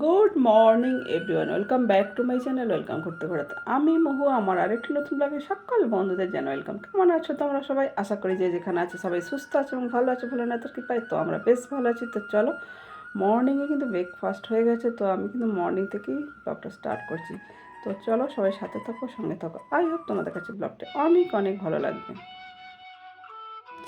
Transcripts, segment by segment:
Good morning everyone, welcome back to my channel. Welcome করতে করতে আমি মহু আমার আরেকটি নতুন ব্লগে সকল বন্ধুদের জানাই ওয়েলকাম। কেমন আছো তোমরা সবাই? আশা করি যে যেখানে আছে সবাই সুস্থ আছে এবং ভালো আছে, ভালো না তোর কৃপায় তো আমরা বেশ ভালো আছি। তো চলো, মর্নিংয়ে কিন্তু ব্রেকফাস্ট হয়ে গেছে, তো আমি কিন্তু মর্নিং থেকেই ব্লগটা স্টার্ট করছি। তো চলো সবাই সাথে থাকো, সঙ্গে থাকো। আই হোপ তোমাদের কাছে ব্লগটা অনেক অনেক ভালো লাগবে।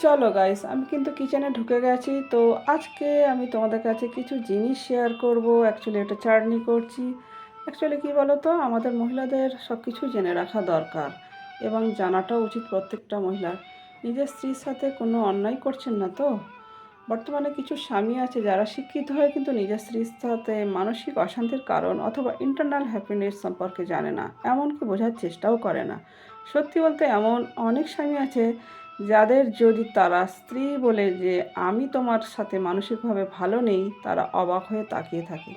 চলো গাইস, আমি কিন্তু কিচেনে ঢুকে গেছি। তো আজকে আমি তোমাদের কাছে কিছু জিনিস শেয়ার করব। অ্যাকচুয়ালি এটা চাটনি করছি। অ্যাকচুয়ালি কী বলো তো, আমাদের মহিলাদের সব কিছু জেনে রাখা দরকার এবং জানাটাও উচিত প্রত্যেকটা মহিলার। নিজের স্ত্রীর সাথে কোনো অন্যায় করছেন না তো? বর্তমানে কিছু স্বামী আছে যারা শিক্ষিত হয়ে কিন্তু নিজের স্ত্রীর সাথে মানসিক অশান্তির কারণ অথবা ইন্টারনাল হ্যাপিনেস সম্পর্কে জানে না, এমনকি বোঝার চেষ্টাও করে না। সত্যি বলতে এমন অনেক স্বামী আছে যাদের যদি তারা স্ত্রী বলে যে আমি তোমার সাথে মানসিকভাবে ভালো নেই, তারা অবাক হয়ে তাকিয়ে থাকে।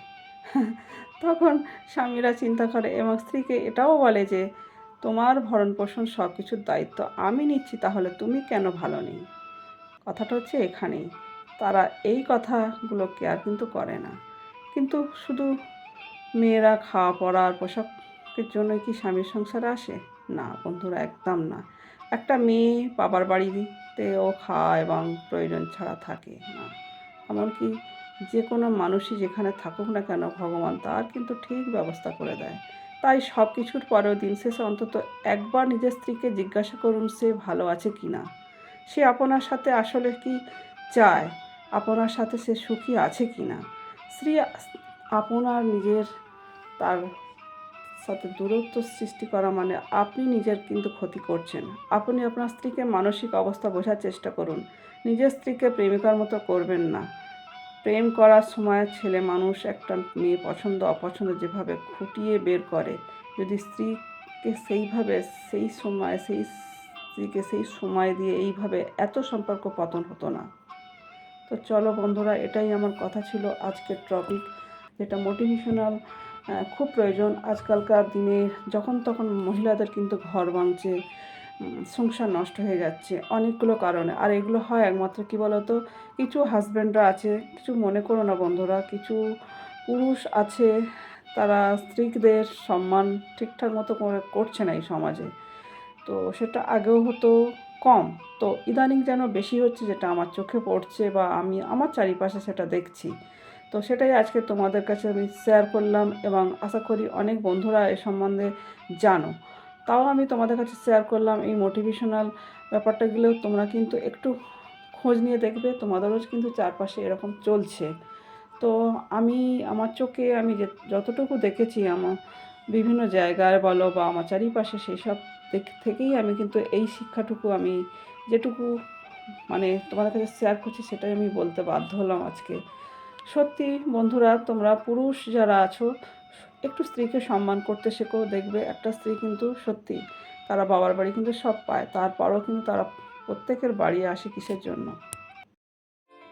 তখন স্বামীরা চিন্তা করে এবং স্ত্রীকে এটাও বলে যে তোমার ভরণ পোষণ সব কিছুর দায়িত্ব আমি নিচ্ছি, তাহলে তুমি কেন ভালো নেই? কথাটা হচ্ছে এখানেই। তারা এই কথাগুলো কেয়ার কিন্তু করে না। কিন্তু শুধু মেয়েরা খাওয়া পড়া আর পোশাকের জন্য কি স্বামীর সংসারে আসে? না বন্ধুরা, একদম না। একটা মেয়ে বাবার বাড়িতেও খাওয়া এবং প্রয়োজন ছাড়া থাকে না। এমনকি যে কোনো মানুষই যেখানে থাকুক না কেন, ভগবান তার কিন্তু ঠিক ব্যবস্থা করে দেয়। তাই সব কিছুর পরেও দিন শেষে অন্তত একবার নিজের স্ত্রীকে জিজ্ঞাসা করুন সে ভালো আছে কি না। সে আপনার সাথে আসলে কি চায়, আপনার সাথে সে সুখী আছে কি না। স্ত্রী আপনার নিজের তার সাথে দূরত্ব সৃষ্টি করা মানে আপনি নিজের কিন্তু ক্ষতি করছেন। আপনি আপনার স্ত্রীকে মানসিক অবস্থা বোঝার চেষ্টা করুন। নিজের স্ত্রীকে প্রেমিকার মতো করবেন না। প্রেম করার সময় ছেলে মানুষ একটা মেয়ে পছন্দ অপছন্দ যেভাবে খুঁটিয়ে বের করে, যদি স্ত্রীকে সেইভাবে স্ত্রীকে সেই সময় দিয়ে এইভাবে এত সম্পর্ক পতন হতো না। তো চলো বন্ধুরা, এটাই আমার কথা ছিল আজকের টপিক, যেটা মোটিভেশনাল। খুব প্রয়োজন আজকালকার দিনে। যখন তখন মহিলাদের কিন্তু ঘর ভাঙছে, সংসার নষ্ট হয়ে যাচ্ছে অনেকগুলো কারণে। আর এগুলো হয় একমাত্র কী বলো তো, কিছু হাজব্যান্ডরা আছে, কিছু মনে করো না বন্ধুরা, কিছু পুরুষ আছে তারা স্ত্রীদের সম্মান ঠিকঠাক মতো করছে না এই সমাজে। তো সেটা আগেও হতো কম, তো ইদানিং যেন বেশি হচ্ছে, যেটা আমার চোখে পড়ছে বা আমি আমার চারিপাশে সেটা দেখছি। তো সেটাই আজকে তোমাদের কাছে আমি শেয়ার করলাম এবং আশা করি অনেক বন্ধুরা এ সম্বন্ধে জানো। তাও আমি তোমাদের কাছে শেয়ার করলাম এই মোটিভেশনাল ব্যাপারটাগুলো। তোমরা কিন্তু একটু খোঁজ নিয়ে দেখবে, তোমাদেরও কিন্তু চারপাশে এরকম চলছে। তো আমি আমার চোখে আমি যতটুকু দেখেছি আমার বিভিন্ন জায়গায় বলো বা আমার চারিপাশে, সেই সব থেকেই আমি কিন্তু এই শিক্ষাটুকু আমি যেটুকু মানে তোমাদের কাছে শেয়ার করছি সেটাই আমি বলতে বাধ্য হলাম আজকে। সত্যি বন্ধুরা, তোমরা পুরুষ যারা আছো একটু স্ত্রীকে সম্মান করতে শেখো। দেখবে একটা স্ত্রী কিন্তু সত্যি তারা বাবার বাড়ি কিন্তু সব পায়, তারপরও কিন্তু তারা প্রত্যেকের বাড়ি আসে কিসের জন্য?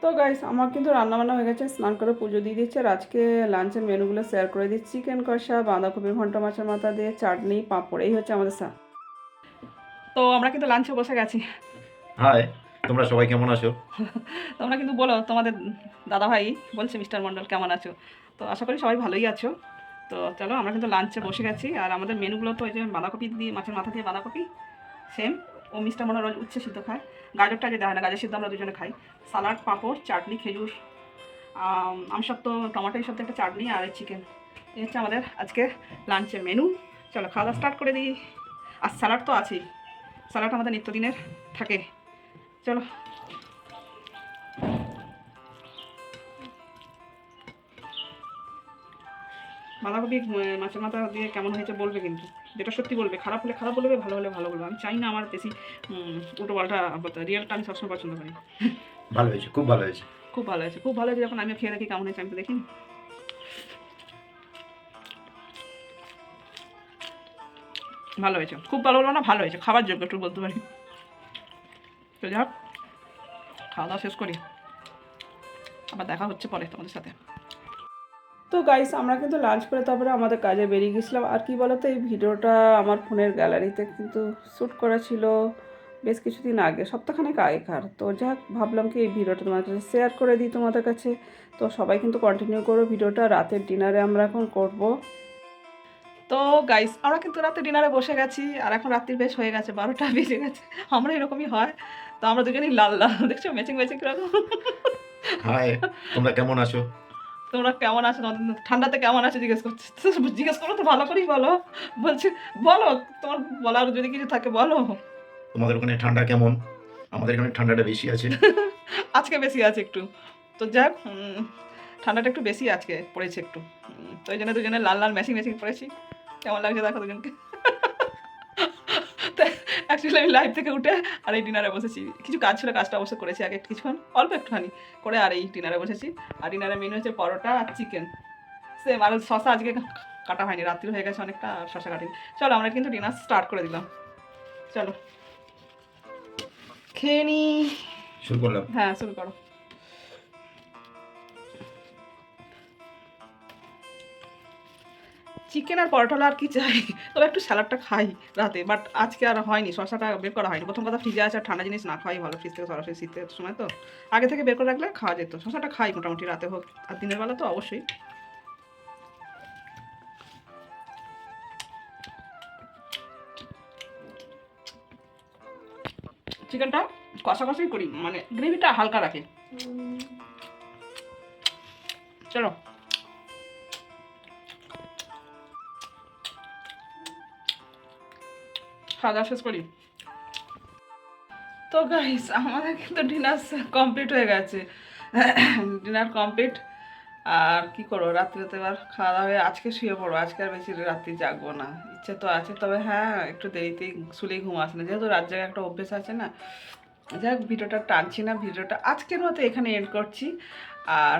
তো গাইস, আমার কিন্তু রান্নাবান্না হয়ে গেছে, স্নান করে পুজো দিয়ে দিচ্ছে। আর আজকে লাঞ্চের মেনুগুলো শেয়ার করে দিচ্ছি। চিকেন কষা, বাঁধাকপি ঘন্ট, মাছের মাথা দিয়ে চাটনি, পাঁপড়, এই হচ্ছে আমাদের তো আমরা কিন্তু লাঞ্চে বসে গেছি। হাই, তোমরা সবাই কেমন আছো? তোমরা কিন্তু বলো তোমাদের দাদাভাই বলছে মিস্টার মণ্ডল কেমন আছো। তো আশা করি সবাই ভালোই আছো। তো চলো, আমরা কিন্তু লাঞ্চে বসে গেছি। আর আমাদের মেনুগুলো তো ওই যে বাঁধাকপি দিয়ে, মাছের মাথা দিয়ে বাঁধাকপি সেম। ও মিস্টার মণ্ডল রোজ উচ্ছে সিদ্ধ খায়, গাজরটা যে দেয় না, গাজর সিদ্ধ আমরা দুজনে খাই। সালাড, পাঁপড়, চাটনি, খেজুর, আমসত্ত্ব, টমেটো, এই সব একটা চাটনি আর চিকেন। এই হচ্ছে আমাদের আজকে লাঞ্চের মেনু। চলো খাওয়া দাওয়া স্টার্ট করে দিই। আর স্যালাড তো আছেই, স্যালাড আমাদের নিত্যদিনের থাকে। চলো। বাঁধাকপি মাছের মাথা দিয়ে কেমন হয়েছে বলবে কিন্তু, যেটা সত্যি বলবে। খারাপ হলে খারাপ বলবে, ভালো হলে ভালো বলবে। আমি চাই না আমার বেশি উল্টো পাল্টা বলতে। রিয়েলটা আমি সবসময় পছন্দ করি। ভালো হয়েছে, খুব ভালো হয়েছে। খুব ভালো হয়েছে, খুব ভালো হয়েছে। যখন আমিও খেয়ে দেখি কেমন হয়েছে, আমি তো দেখিনি। ভালো হয়েছে, খুব ভালো বলবো না, ভালো হয়েছে, খাবার যোগ্য একটু বলতে পারি। তো যাই হোক, খাওয়া দাওয়া শেষ করি, আবার দেখা হচ্ছে পরে তোমাদের সাথে। তো গাইস, আমরা কিন্তু লাঞ্চ করে তারপরে আমাদের কাজে বেরিয়ে গেছিলাম। আর কি বলতো, এই ভিডিওটা আমার ফোনের গ্যালারিতে কিন্তু শ্যুট করা ছিল, বেশ কিছুদিন আগে, সপ্তাহখানেক আগেকার। তো যাক, ভাবলাম কি এই ভিডিওটা তোমার কাছে শেয়ার করে দিই তোমাদের কাছে। তো সবাই কিন্তু কন্টিনিউ করো ভিডিওটা। রাতের ডিনারে আমরা এখন করব। তো গাইস, আমরা কিন্তু রাতে ডিনারে বসে গেছি, আর এখন রাত্রি বেশ হয়ে গেছে, 12টা বেজে গেছে। আমরা এরকমই হয়। তো আমরা দুজনেই লাল লাল, দেখছো ম্যাচিং ম্যাচিং কিরকম। হাই, তোমরা কেমন আছো? তোমরা কেমন আছো? ঠান্ডাতে কেমন আছো জিজ্ঞেস করছি। জিজ্ঞেস করো তো, ভালো করেই বলো। বলছি বলো, তোমার বলার যদি কিছু থাকে বলো। তোমাদের ওখানে ঠান্ডা কেমন? আমাদের এখানে ঠান্ডাটা বেশি আছে। আজকে বেশি আছে একটু। তো যাক, ঠান্ডাটা একটু বেশি আজকে পড়েছে একটু। তো এই জন্য দুজনে লাল লাল ম্যাচিং ম্যাচিং পড়েছি। কেমন লাগছে দেখো দুজনকে। অ্যাকচুয়ালি আমি লাইভ থেকে উঠে আর এই ডিনারে বসেছি। কিছু কাজ ছিল, কাজটা অবশ্য করেছি আগে কিছুক্ষণ, অল্প একটুখানি করে, আর এই ডিনারে বসেছি। আর ডিনারে মেনু হচ্ছে পরোটা আর চিকেন সেম। আর শশা আজকে কাটা হয়নি, রাত্রি হয়ে গেছে অনেকটা, আর শশা কাটিনি। চলো আমরা কিন্তু ডিনার স্টার্ট করে দিলাম। চলো খেয়ে নি। শুরু করলাম। হ্যাঁ, শুরু করো। চিকেন আর পরোটা হলে আর কি চাই, তবে একটু স্যালাডটা খাই রাতে, বাট আজকে আর হয়নি, শশাটা বের করা হয়নি। প্রথম কথা, ফ্রিজে আছে, আর ঠান্ডা জিনিস না খাওয়াই ভালো, ফ্রিজ থেকে সরাসরি শীতের সময় তো আগে থেকে বের করে রাখলে খাওয়া যেত। শশাটা খাই মোটামুটি রাতে হোক আর দিনের বেলা তো অবশ্যই। চিকেনটা কষা কষাই করি, মানে গ্রেভিটা হালকা রাখি। চলো খাওয়া দাওয়া শেষ করি। তো গাইস, আমাদের কিন্তু ডিনার কমপ্লিট হয়ে গেছে। Dinner complete. আর কি করবো, রাত্রিতে এবার খাওয়া দাওয়া হয়ে আজকে শুয়ে পড়বো। আজকে আর বেশি রাত্রি জাগবো না, ইচ্ছে তো আছে, তবে হ্যাঁ একটু দেরিতেই শুলেই ঘুম আসে না, যেহেতু রাত জায়গায় একটা অভ্যেস আছে না। যাক, ভিডিওটা টানছি না, ভিডিওটা আজকের মতো এখানে এন্ড করছি। আর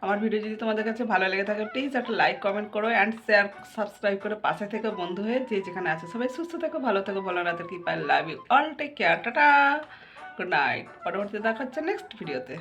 আমার ভিডিও যদি তোমাদের কাছে ভালো লেগে থাকে, প্লিজ একটা লাইক কমেন্ট করো অ্যান্ড শেয়ার সাবস্ক্রাইব করে পাশে থেকে বন্ধু হয়ে যে যেখানে আছে সবাই সুস্থ থেকো, ভালো থেকো, ভালো রাতের কি পাই, love you all, take care, tata, good night. পরবর্তীতে দেখা হচ্ছে নেক্সট ভিডিওতে।